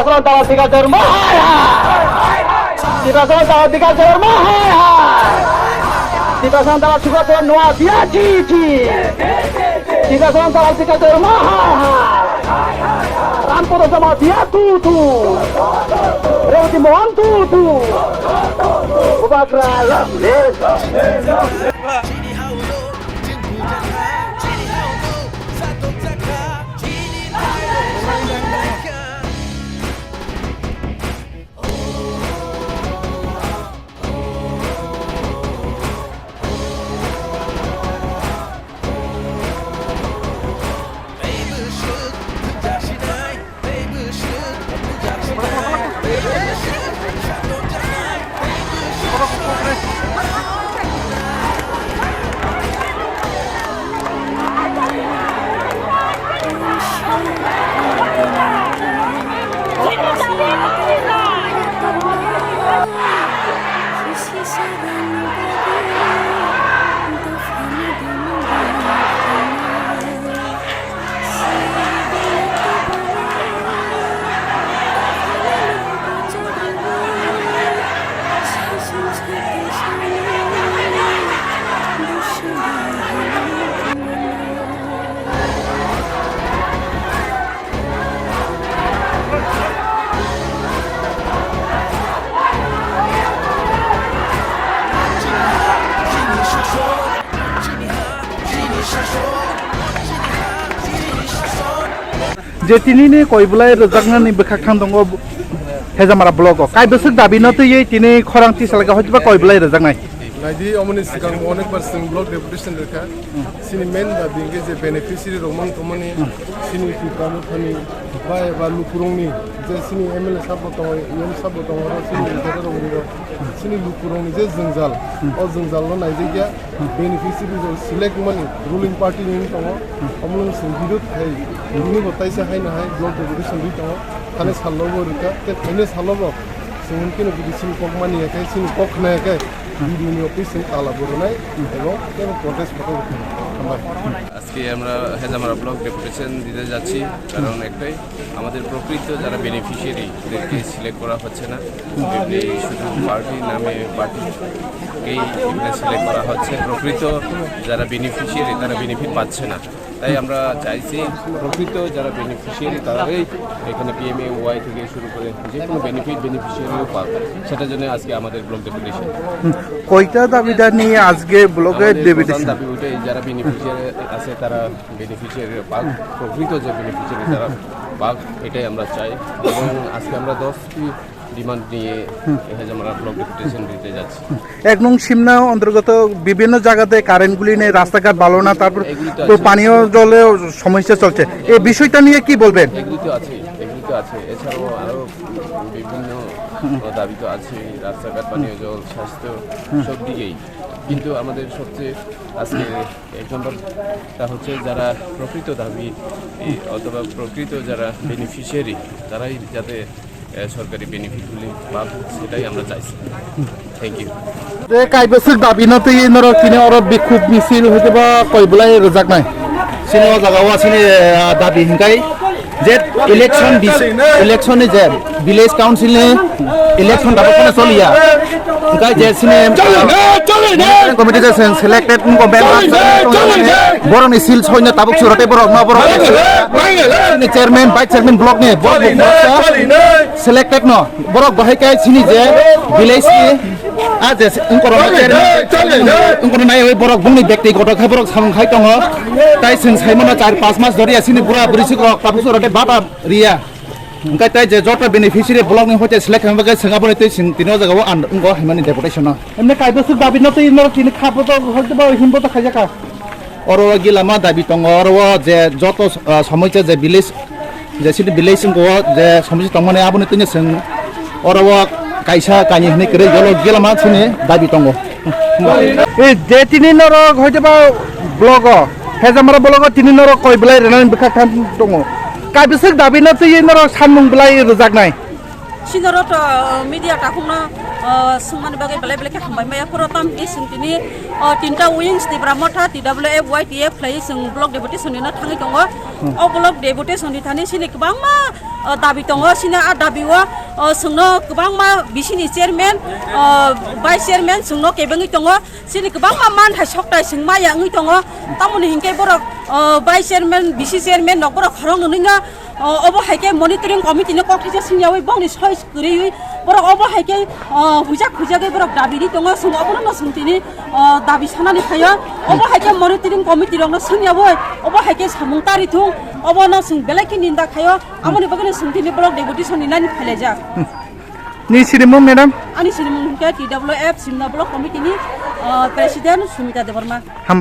Paslon tawag tiga dermahal. Di paslon tawag tiga dermahal. Di paslon tawag suka tuan nuat dia cici. Di paslon tawag tiga dermahal. Rampo tu sama dia tutu. Rewati mohon tutu. Ubakra lamdes. Jetini koi bulai rezakna ni bekakang dongo hezamara blogo. Kai besuk dabi no tu ye tini korang ti salaga hojba koi bulai rezaknai. Nadi omoni sikang monek person block deputation reka. Sini men da binge je beneficiary romang tomani sini kikamu thani bai ba lukurong ni je sini ML sabo to yem sabo to sini jara romang ro sini lukurong ni je jungjal o jungjal no nai je beneficiary jo select money ruling party ni to omon singidut hai ini botai se hai na hai block deputation ri to thane sallobo reka te thane sallobo singkin bi sini kok mani kai sini kok na kai BDO office তালা বড়নাই এবং protest photo আজকে আমরা Hezamara block deputation দিতে যাচ্ছি কারণ একটাই আমাদের প্রকৃত যারা বেনিফিশিয়ারিদেরকে সিলেক্ট করা হচ্ছে না শুধু পার্টির নামে পার্টিকেই সিলেক্ট করা হচ্ছে প্রকৃত যারা বেনিফিশিয়ারি তারা বেনিফিট পাচ্ছে না তাই আমরা চাইছি প্রকৃত যারা বেনিফিশিয়ারি তারাই এখানে PMAY থেকে শুরু করে যে কোনো বেনিফিশিয়ারিও পাক সেটার জন্য আজকে আমাদের ব্লক ডেপুটেশন কয়টা দাবিটা নিয়ে আজকে ব্লকে ডেপুটেশন দাবি ওইটাই যারা বেনিফিশিয়ারি আছে তারা বেনিফিশিয়ারি পাক প্রকৃত যে বেনিফিশিয়ারি তারা পাক এটাই আমরা চাই এবং আজকে আমরা 10টি ডিমান্ড নিয়ে হেজামারা ব্লক ডেপুটেশন দিতে যাচ্ছি। এক নং সিমনা অন্তর্গত বিভিন্ন জায়গাতে কারেন্টগুলি নেই, রাস্তাঘাট ভালো না, তারপর পানীয় জলেও সমস্যা চলছে। এই বিষয়টা নিয়ে কি বলবেন? এগুলি তো আছে এছাড়াও আরও বিভিন্ন দাবি তো আছে, রাস্তাঘাট, পানীয় জল, স্বাস্থ্য সব দিকেই। কিন্তু আমাদের সবচেয়ে আজকে এক নম্বরটা হচ্ছে যারা প্রকৃত দাবি অথবা প্রকৃত যারা বেনিফিশিয়ারি তারাই যাতে সরকারি বেনিফিটগুলি পাক সেটাই আমরা চাইছি। Thank you. কাইবেসক দাবি না তো ইনর কিনে অর বিক্ষোভ মিছিল হইতে বা কইবলাই রজাক নাই সিনে জায়গাও সিনে দাবি হিংকাই যে ইলেকশন যে ভিলেজ কাউন্সিল ইলেকশন দাবো চলিয়া হিংকাই যে সিনে কমিটি যে সিলেক্টেড বরং সিল ছয়না তাবুক সুরতে বরং না বরং চেয়ারম্যান ভাইস চেয়ারম্যান ব্লক নে সিলেক্টেড ন বরং বহাইকাই সিনি যে ভিলেজ আজ চেয়ারম্যান নাই ওই বরং বুংনি ব্যক্তিগত খাই বরং সাংখাই দङ তাই जों साइमना 4-5 मास ধরে আসিনি পুরা বরিসি তাবুক সুরতে বাবা রিয়া ओंखाय ताय जे जटा बेनिफिशियारि ब्लक नि होते सिलेक्ट खालामबाय सिंगापुर ते सिं तिनो जागाव आन उंगो हिमानि डेपुटेशन एमने कायबसु दाबि न तो इनर किनि खाबो तो होते बा हिमबो तो खाजाका अरो गिलामा दाबि दङ अरो जे जत समस्या जे विलेज जे सिटी विलेज को जे समस्या दङ माने आबुनि तिनो जों अरो kaisa kani hne kre yolo gelama sini dabi tongo এই যে তিনি নরক হয়তো বা ব্লগ হেজামারা ব্লগ তিনি নরক কই বলাই রেনান বিখা খাম দङ কাবিসক দাবিনা তুই নরক সানমুং বলাই রজাক নাই सिनरत मिडिया टाकुंना सुंगमान बागै बलाय बलाय हामबाय माया फरताम बे सिंतिनि तिनटा विंग्स नि ब्रामथा TWF YTF फ्लाय जों ब्लक डेपुटेसन नि थाङै दङ अ ब्लक डेपुटेसन नि थानि सिनि गोबां मा दाबि दङ सिना आ दाबिवा जोंनो गोबां मा बिसिनि चेयारमेन भाइस चेयारमेन जोंनो केबङै दङ सिनि गोबां मा मानथाय सकताय जों माया ङै दङ तामुनि हिंके बरक भाइस चेयारमेन बिसि चेयारमेन नगर खरं नैना अब हाइके मनिटरिं कमिटि ने कथाजा सिंयावै बंनि सयस गरै बरक अब हाइके हुजा खुजागे बरक दाबिनि दङ जों अबनो न सुंतिनि दाबि सानानि फायो अब हाइके मनिटरिं कमिटि रंनो सिंयावै अब हाइके सामुं तारिथुं अब न जों बेलाखि निन्दा खायो आमनि बगने सुंतिनि ब्लक डेपुटेसन नि नानि फायलायजा नि सिरिमुं मेडाम आनि सिरिमुं के TWF सिमना ब्लक कमिटिनि प्रेसिडेन्ट सुमिता देवर्मा